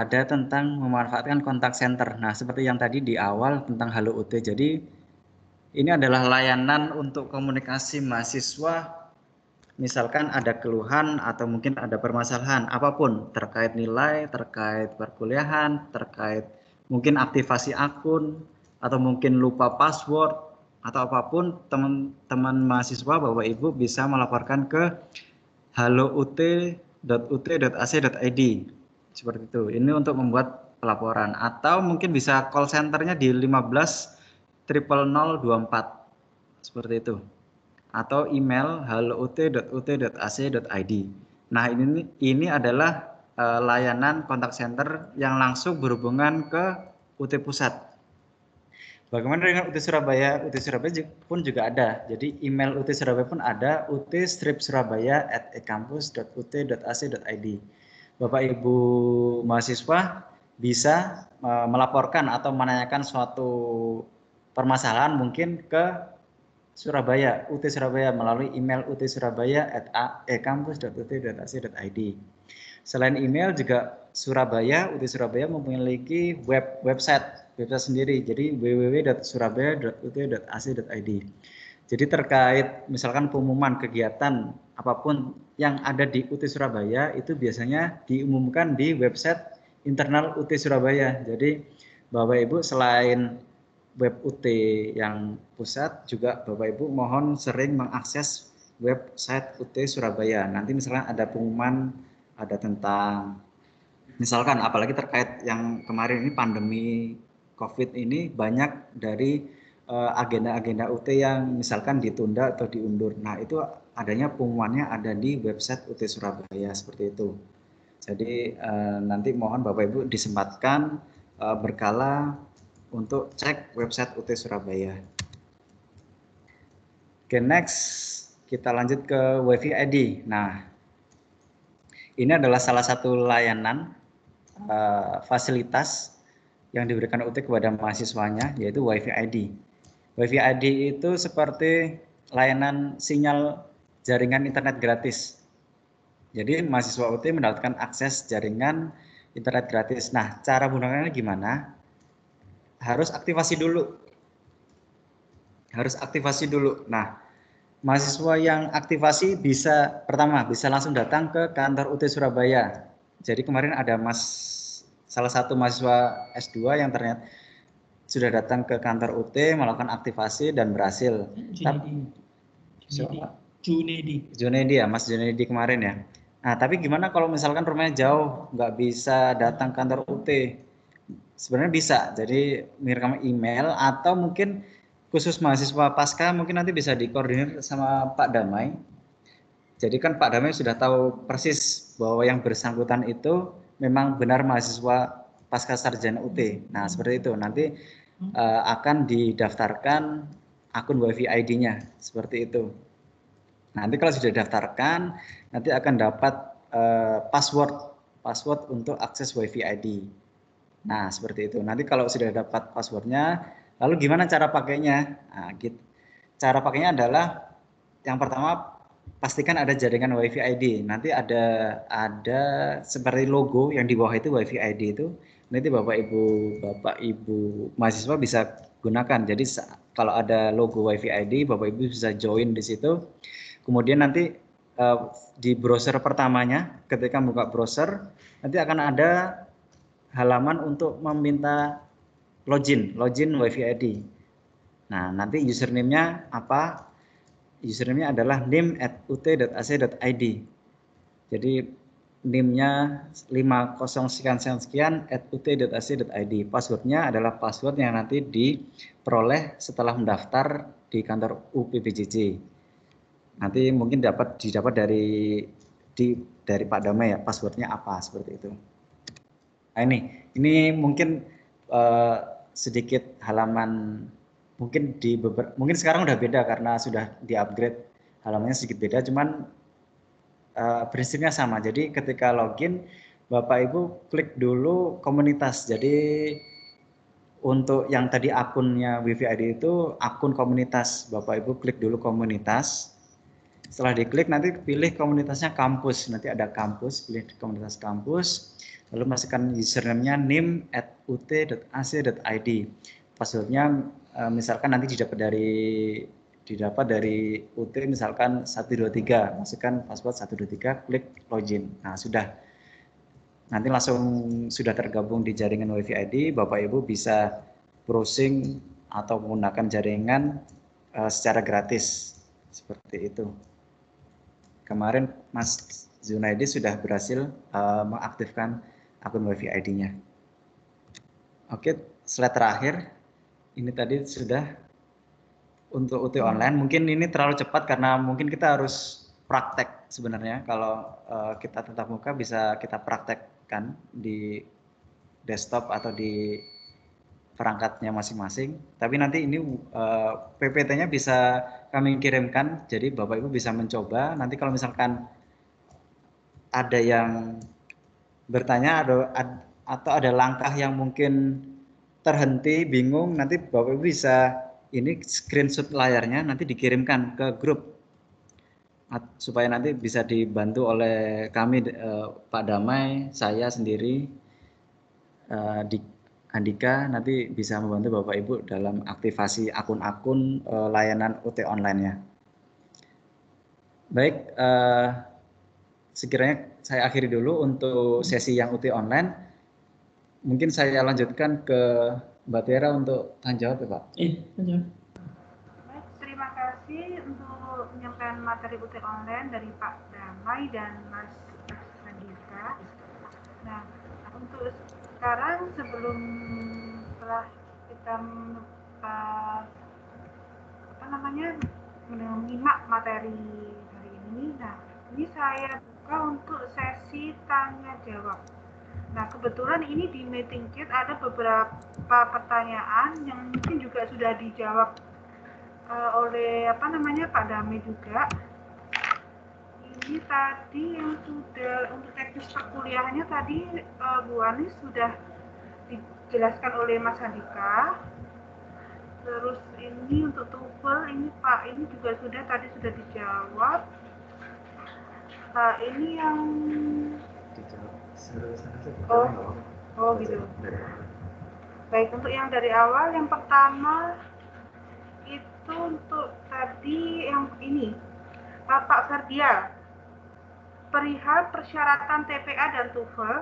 ada tentang memanfaatkan kontak center. Nah, seperti yang tadi di awal tentang Halo UT. Jadi ini adalah layanan untuk komunikasi mahasiswa, misalkan ada keluhan atau mungkin ada permasalahan apapun terkait nilai, terkait perkuliahan, terkait mungkin aktivasi akun, atau mungkin lupa password, atau apapun, teman-teman mahasiswa Bapak Ibu bisa melaporkan ke halout.ut.ac.id seperti itu. Ini untuk membuat pelaporan, atau mungkin bisa call centernya di 15 000024 seperti itu, atau email halout.ut.ac.id. Nah, ini adalah layanan kontak center yang langsung berhubungan ke UT Pusat. Bagaimana dengan UT Surabaya? UT Surabaya pun juga ada. Jadi email UT Surabaya pun ada, ut-surabaya@ekampus.ut.ac.id. Bapak Ibu mahasiswa bisa melaporkan atau menanyakan suatu permasalahan mungkin ke Surabaya, UT Surabaya melalui email utsurabaya@ekampus.ut.ac.id. Selain email juga Surabaya, UT Surabaya memiliki website sendiri. Jadi www.surabaya.ut.ac.id. Jadi terkait misalkan pengumuman kegiatan apapun yang ada di UT Surabaya itu biasanya diumumkan di website internal UT Surabaya. Jadi Bapak Ibu selain web UT yang pusat juga Bapak Ibu mohon sering mengakses website UT Surabaya. Nanti misalkan ada pengumuman, ada tentang misalkan apalagi terkait yang kemarin ini pandemi COVID ini, banyak dari agenda-agenda UT yang misalkan ditunda atau diundur. Nah, itu adanya pengumumannya ada di website UT Surabaya seperti itu. Jadi nanti mohon Bapak Ibu disempatkan berkala untuk cek website UT Surabaya. Oke, next kita lanjut ke WiFi ID. Nah, ini adalah salah satu layanan fasilitas yang diberikan UT kepada mahasiswanya, yaitu WiFi ID. WiFi ID itu seperti layanan sinyal jaringan internet gratis. Jadi mahasiswa UT mendapatkan akses jaringan internet gratis. Nah, cara menggunakannya gimana? Harus aktivasi dulu. Nah, mahasiswa yang aktivasi pertama bisa langsung datang ke kantor UT Surabaya. Jadi kemarin ada salah satu mahasiswa S2 yang ternyata sudah datang ke kantor UT melakukan aktivasi dan berhasil. Junedi ya, Mas Junedi kemarin ya. Nah, tapi gimana kalau misalkan rumahnya jauh, nggak bisa datang kantor UT? Sebenarnya bisa, jadi mengirim email atau mungkin khusus mahasiswa pasca mungkin nanti bisa dikoordinir sama Pak Damai. Jadi kan Pak Damai sudah tahu persis bahwa yang bersangkutan itu memang benar mahasiswa pasca sarjana UT. Nah, seperti itu. Nanti akan didaftarkan akun WiFi ID-nya, seperti itu. Nanti kalau sudah didaftarkan, nanti akan dapat password untuk akses WiFi ID. Nah, seperti itu. Nanti kalau sudah dapat passwordnya, lalu gimana cara pakainya? Nah, gitu. Cara pakainya adalah yang pertama pastikan ada jaringan WiFi ID. Nanti ada seperti logo yang di bawah itu WiFi ID itu. Nanti Bapak Ibu mahasiswa bisa gunakan. Jadi kalau ada logo WiFi ID, Bapak Ibu bisa join di situ. Kemudian nanti di browser pertamanya, ketika buka browser, nanti akan ada halaman untuk meminta login WiFi ID. Nah, nanti username-nya apa? Username-nya adalah nim@ut.ac.id. Jadi NIM-nya 50 sekian @ut.ac.id. Password-nya adalah password yang nanti diperoleh setelah mendaftar di kantor UPBJJ. Nanti mungkin didapat dari Pak Damai ya, password-nya apa seperti itu. Nah, ini mungkin sedikit halaman, mungkin sekarang udah beda karena sudah di-upgrade, halamannya sedikit beda, cuman prinsipnya sama. Jadi ketika login, Bapak Ibu klik dulu komunitas. Jadi untuk yang tadi akunnya WiFi ID itu akun komunitas, Bapak Ibu klik dulu komunitas. Setelah diklik nanti pilih komunitasnya kampus. Nanti ada kampus, pilih komunitas kampus. Lalu masukkan username-nya nim@ut.ac.id. Passwordnya misalkan nanti didapat dari UT misalkan 123. Masukkan password 123, klik login. Nah, sudah. Nanti langsung sudah tergabung di jaringan WiFi ID, Bapak Ibu bisa browsing atau menggunakan jaringan secara gratis. Seperti itu. Kemarin Mas Zunaidi sudah berhasil mengaktifkan akun WiFi ID-nya. Oke, slide terakhir. Ini tadi sudah untuk UT online. Mungkin ini terlalu cepat karena mungkin kita harus praktek sebenarnya. Kalau kita tatap muka bisa kita praktekkan di desktop atau di perangkatnya masing-masing. Tapi nanti ini PPT-nya bisa kami kirimkan, jadi Bapak Ibu bisa mencoba. Nanti kalau misalkan ada yang bertanya atau ada langkah yang mungkin terhenti, bingung, nanti Bapak Ibu bisa ini screenshot layarnya, nanti dikirimkan ke grup supaya nanti bisa dibantu oleh kami, Pak Damai, saya sendiri, di Andika, nanti bisa membantu Bapak Ibu dalam aktivasi akun-akun layanan UT online-nya. Baik, sekiranya saya akhiri dulu untuk sesi yang UT online. Mungkin saya lanjutkan ke Mbak Tiara untuk tanya jawab ya Pak. Baik, terima kasih untuk penyampaian materi UT online dari Pak Damai dan Mas Andika. Nah, untuk sekarang setelah kita menyimak materi hari ini, nah ini saya buka untuk sesi tanya jawab. Nah, kebetulan ini di meeting chat ada beberapa pertanyaan yang mungkin juga sudah dijawab oleh Pak Damai juga. Ini tadi yang sudah untuk teknis perkuliahannya tadi Bu Anis sudah dijelaskan oleh Mas Andika. Terus ini untuk TOEFL ini Pak, ini juga sudah dijawab. Nah, ini yang gitu. Baik, untuk yang dari awal, yang pertama itu untuk tadi yang ini Pak Ferdial, perihal persyaratan TPA dan TOEFL,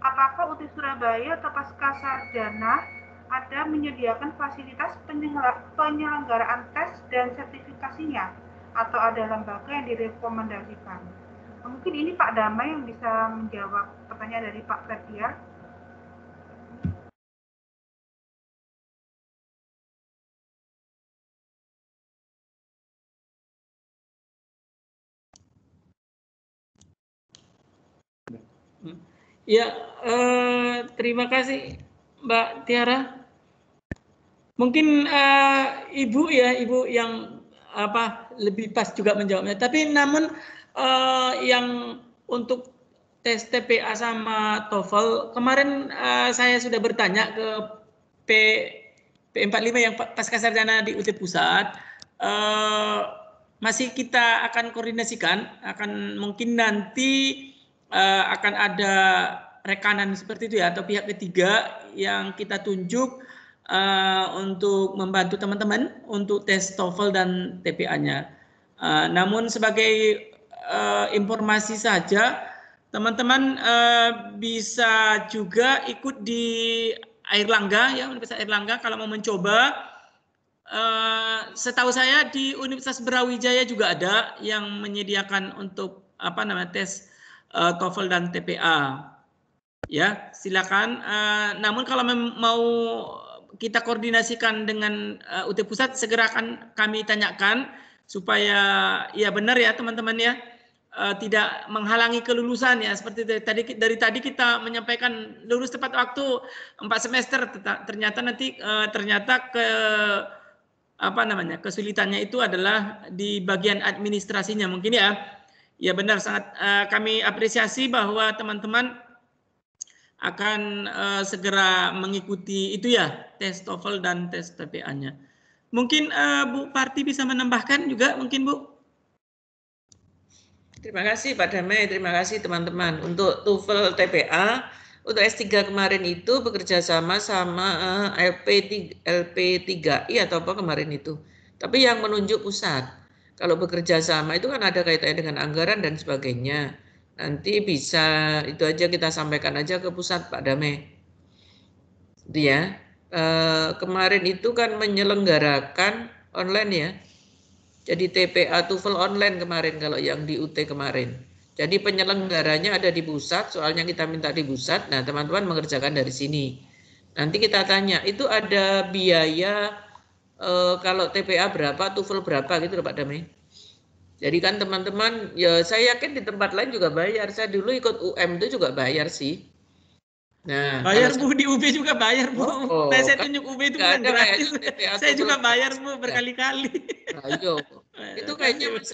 apakah UT Surabaya atau Pascasarjana ada menyediakan fasilitas penyelenggaraan tes dan sertifikasinya, atau ada lembaga yang direkomendasikan? Mungkin ini Pak Damai yang bisa menjawab pertanyaan dari Pak Ferdial. Ya, terima kasih Mbak Tiara. Mungkin Ibu yang lebih pas juga menjawabnya. Tapi namun yang untuk tes TPA sama TOEFL kemarin saya sudah bertanya ke P45 yang Pascasarjana di UT Pusat. Masih kita akan koordinasikan, mungkin nanti akan ada rekanan seperti itu ya, atau pihak ketiga yang kita tunjuk untuk membantu teman-teman untuk tes TOEFL dan TPA-nya. Namun sebagai informasi saja, teman-teman bisa juga ikut di Airlangga ya, Universitas Airlangga kalau mau mencoba. Setahu saya di Universitas Brawijaya juga ada yang menyediakan untuk tes TOEFL dan TPA. Ya, silakan. Namun kalau mau kita koordinasikan dengan UT Pusat, segera akan kami tanyakan supaya ya benar ya teman-teman ya, tidak menghalangi kelulusan ya. Seperti dari tadi kita menyampaikan lulus tepat waktu 4 semester, ternyata nanti kesulitannya itu adalah di bagian administrasinya mungkin ya. Ya benar, sangat kami apresiasi bahwa teman-teman akan segera mengikuti itu ya, tes TOEFL dan tes TPA-nya. Mungkin Bu Parti bisa menambahkan juga mungkin Bu? Terima kasih Pak Damai, terima kasih teman-teman. Untuk TOEFL TPA, untuk S3 kemarin itu bekerja sama sama LP3I atau apa kemarin itu. Tapi yang menunjuk pusat. Kalau bekerja sama itu kan ada kaitannya dengan anggaran dan sebagainya. Nanti bisa itu aja kita sampaikan aja ke pusat Pak Damai. Dia kemarin itu kan menyelenggarakan online ya. Jadi TPA TOEFL online kemarin kalau yang di UT kemarin. Jadi penyelenggaranya ada di pusat, soalnya kita minta di pusat. Nah, teman-teman mengerjakan dari sini. Nanti kita tanya, itu ada biaya kalau TPA berapa, TOEFL berapa gitu loh Pak Damai. Jadi kan teman-teman, ya saya yakin di tempat lain juga bayar. Saya dulu ikut UM itu juga bayar sih. Nah, bayar Bu, di UB juga bayar Bu. Oh, Saya tunjuk UB itu bukan gratis. Saya juga bayar Bu berkali-kali. Ayo, itu kayaknya Mas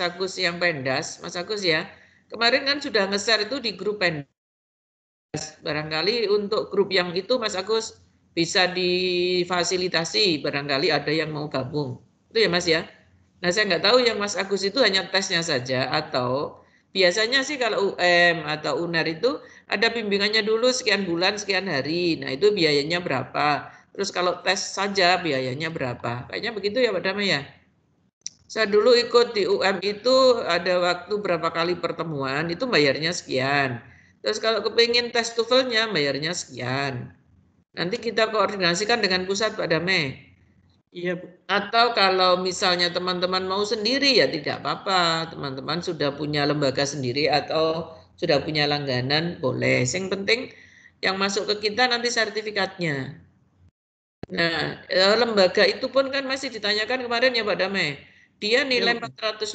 Agus yang pendas, Mas Agus ya. Kemarin kan sudah nge-share itu di grup pendas. Barangkali untuk grup yang itu Mas Agus bisa difasilitasi, barangkali ada yang mau gabung. Itu ya Mas ya. Nah saya nggak tahu yang Mas Agus itu hanya tesnya saja atau biasanya sih kalau UM atau UNER itu ada bimbingannya dulu sekian bulan, sekian hari. Nah itu biayanya berapa. Terus kalau tes saja biayanya berapa. Kayaknya begitu ya Pak Damai ya. Saya dulu ikut di UM itu ada waktu berapa kali pertemuan, itu bayarnya sekian. Terus kalau kepingin tes TOEFL-nya bayarnya sekian. Nanti kita koordinasikan dengan pusat Pak Damai. Iya Bu. Atau kalau misalnya teman-teman mau sendiri ya tidak apa-apa. Teman-teman sudah punya lembaga sendiri atau sudah punya langganan boleh. Yang penting yang masuk ke kita nanti sertifikatnya. Nah, lembaga itu pun kan masih ditanyakan kemarin ya Pak Damai. Dia nilai 450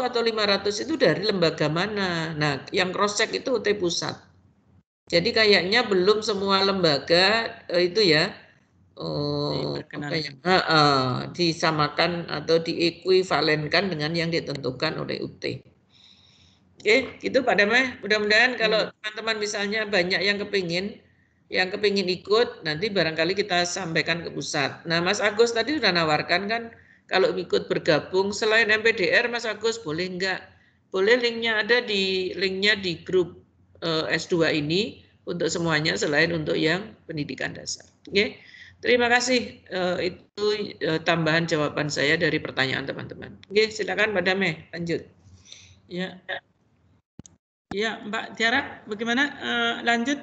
atau 500 itu dari lembaga mana? Nah, yang cross check itu UT pusat. Jadi kayaknya belum semua lembaga itu ya disamakan atau diekuivalenkan dengan yang ditentukan oleh UT. Oke, gitu Pak Damai. Mudah-mudahan kalau teman-teman misalnya banyak yang kepingin ikut, nanti barangkali kita sampaikan ke pusat. Nah, Mas Agus tadi sudah nawarkan kan, kalau ikut bergabung selain MPDR, Mas Agus boleh enggak? Boleh, linknya di grup S2 ini untuk semuanya selain untuk yang pendidikan dasar. Oke. Terima kasih, itu tambahan jawaban saya dari pertanyaan teman-teman. Oke, silakan Mbak Damai, lanjut. Ya, ya Mbak Tiara, bagaimana lanjut?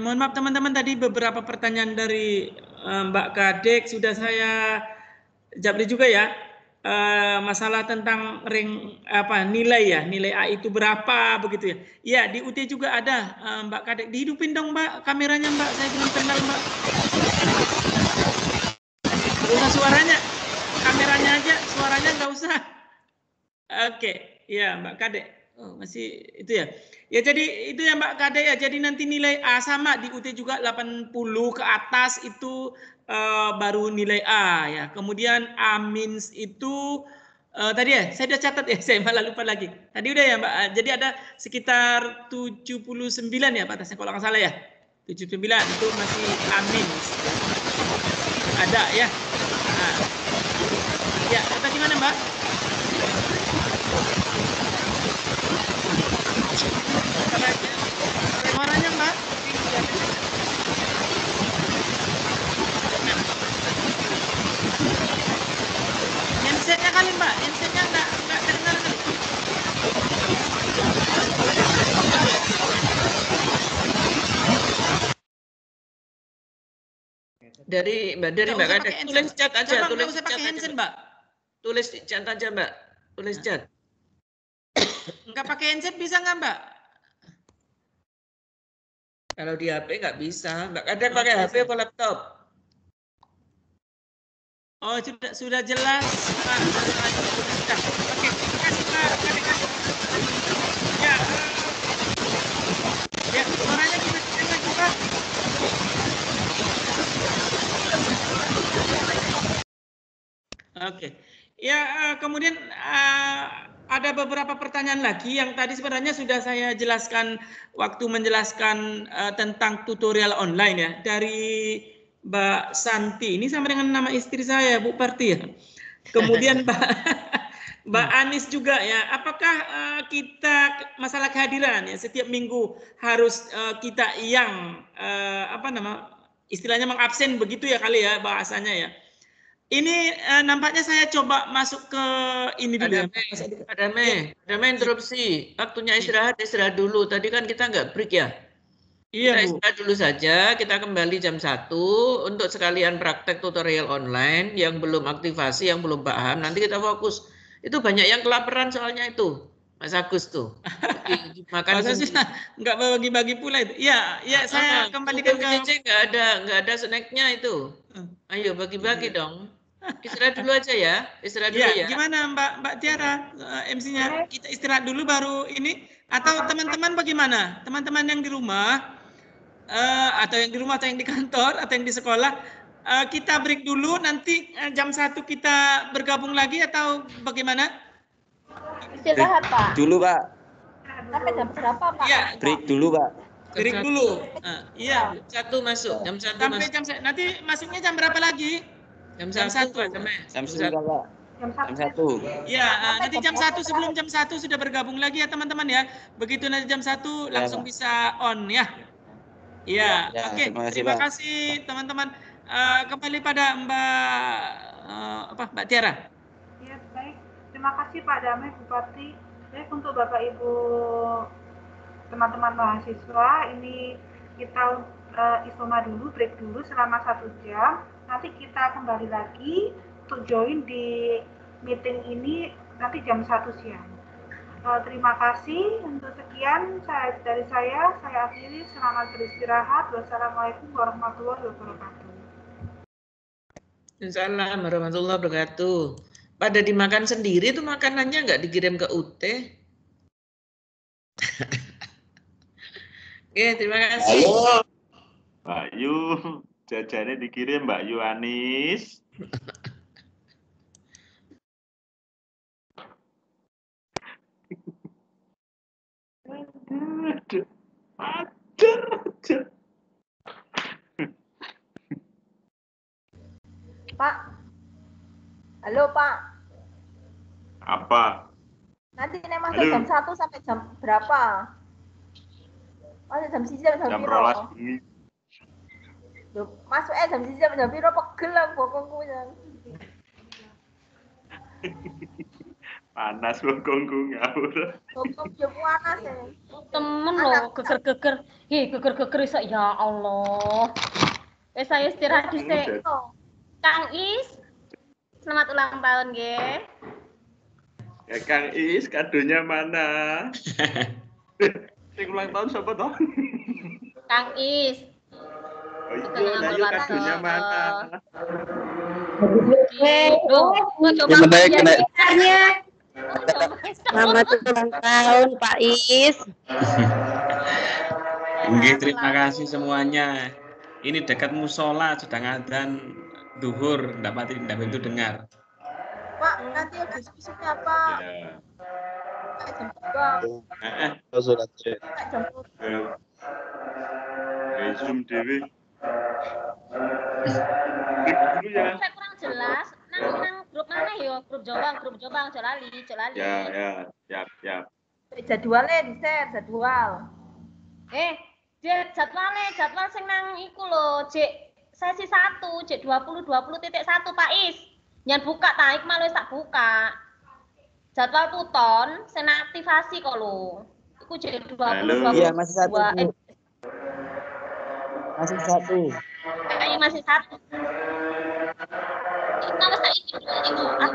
Mohon maaf teman-teman, tadi beberapa pertanyaan dari Mbak Kadek sudah saya jawab juga ya. Masalah tentang nilai A itu berapa begitu ya. Ya, di UT juga ada Mbak Kadek. Dihidupin dong Mbak kameranya Mbak, saya belum kenal Mbak. Nggak usah suaranya, kameranya aja, suaranya nggak usah. Oke, ya Mbak Kadek. Oh, masih itu ya. Ya jadi itu ya Mbak Kadek ya. Jadi nanti nilai A sama di UT juga 80 ke atas itu baru nilai A ya. Kemudian A- itu tadi ya, saya udah catat ya, saya malah lupa lagi. Tadi udah ya Mbak. Jadi ada sekitar 79 ya batasnya kalau nggak salah ya. 79 itu masih A-. Ada ya. Nah. Ya, tadi mana Mbak? Suaranya Mbak? Handsetnya kali Mbak, handsetnya nggak terdengar kali. Dari Mbak Kadek, tulis chat aja, tulis chat pakai handset Mbak. Tulis chat aja Mbak, tulis chat. Nggak pakai handset bisa nggak Mbak? Kalau di HP nggak bisa. Mbak Kadek pakai HP atau laptop? Oh sudah jelas. Oke, kasih Mbak Kadek. Ya, ya suaranya gimana juga? Oke, ya kemudian ada beberapa pertanyaan lagi yang tadi sebenarnya sudah saya jelaskan waktu menjelaskan tentang tutorial online ya dari Mbak Santi. Ini sama dengan nama istri saya Bu Parti ya. Kemudian Mbak Anis juga ya, apakah kita masalah kehadiran ya setiap minggu harus kita yang istilahnya mengabsen begitu ya kali ya bahasanya ya. Ini nampaknya saya coba masuk ke ini dulu ya. Pak Dame interupsi. Waktunya istirahat dulu. Tadi kan kita nggak break ya. Iya, Kita istirahat dulu saja, kita kembali jam 1 untuk sekalian praktek tutorial online yang belum aktivasi, yang belum paham, nanti kita fokus. Itu banyak yang kelaparan soalnya itu, Mas Agus tuh. Makan nggak bagi-bagi pula itu. Iya, saya kembalikan ke nggak ada snacknya itu. Ayo bagi-bagi dong. Istirahat dulu aja ya, istirahat dulu ya. Gimana Mbak Tiara, MC-nya? Kita istirahat dulu baru ini, atau teman-teman bagaimana? Teman-teman yang di rumah, atau yang di rumah, atau yang di kantor, atau yang di sekolah, kita break dulu, nanti jam 1 kita bergabung lagi, atau bagaimana? Istirahat Pak. Dulu Pak. Sampai jam berapa Pak? Iya, Break dulu Pak. break dulu. Iya. Jam 1 masuk, jam 1 Sampai masuk. nanti masuknya jam berapa lagi? Jam 1 Pak. Jam 1 Pak. Jam 1. Ya, nanti jam 1 sebelum jam 1 sudah bergabung lagi ya teman-teman ya. Begitu nanti jam 1 langsung bisa on ya. Iya, oke. Terima kasih teman-teman. Kembali pada Mbak Tiara. Ya, baik. Terima kasih Pak Damai Bupati. Baik, untuk Bapak Ibu teman-teman mahasiswa, ini kita isoma dulu, break dulu selama 1 jam. Nanti kita kembali lagi untuk join di meeting ini nanti jam 1 siang. Terima kasih untuk sekian dari saya akhiri. Selamat beristirahat. Wassalamualaikum warahmatullahi wabarakatuh. Waalaikumsalam warahmatullahi wabarakatuh. Pada dimakan sendiri itu makanannya nggak dikirim ke UT. Oke, terima kasih. Halo, Mbak Yu, jajannya dikirim Mbak Yu Anis. Aduh. Pak. Halo Pak. Apa? Nanti nek masuk jam 1 sampai jam berapa? Masuk jam 1 jam piro? Masuk jam 1 jam piro pegel aku bokongku yang. Panas bokongku ngawur. Bokong yo panas ya. Temen loh geger-geger. Geger-geger iso ya Allah. Saya istirahat dhisik. Kang Is. Selamat ulang tahun nggih. Ya Kang Is, kadonya mana? Sing ulang tahun siapa toh? Kang Is. Oh iya, ayo kadonya mana? Selamat ulang tahun Pak Is. Nggih, terima kasih semuanya. Ini dekat musola sedang adzan duhur, ndak itu dengar. Pak, nanti ada diskusinya Pak. Ya. Jam 2. Sholat Jam 2. Zoom dewe. Saya kurang jelas. Nang grup mana yo? Grup Jombang aja lali. Ya, siap. Jadwalnya di-share, jadwal. Jadwal sing nang iku lho, Cek. Sesi 1, Cek 20.1 Pak Is. Nyan buka ta, iku malah wis tak buka. Jadwal tuton sing aktivasi kok lho. Iku Cek 20.20. Iya, masih 1. Masih 1. Kayaknya masih 1. Iku wis tak iki dulu. Aku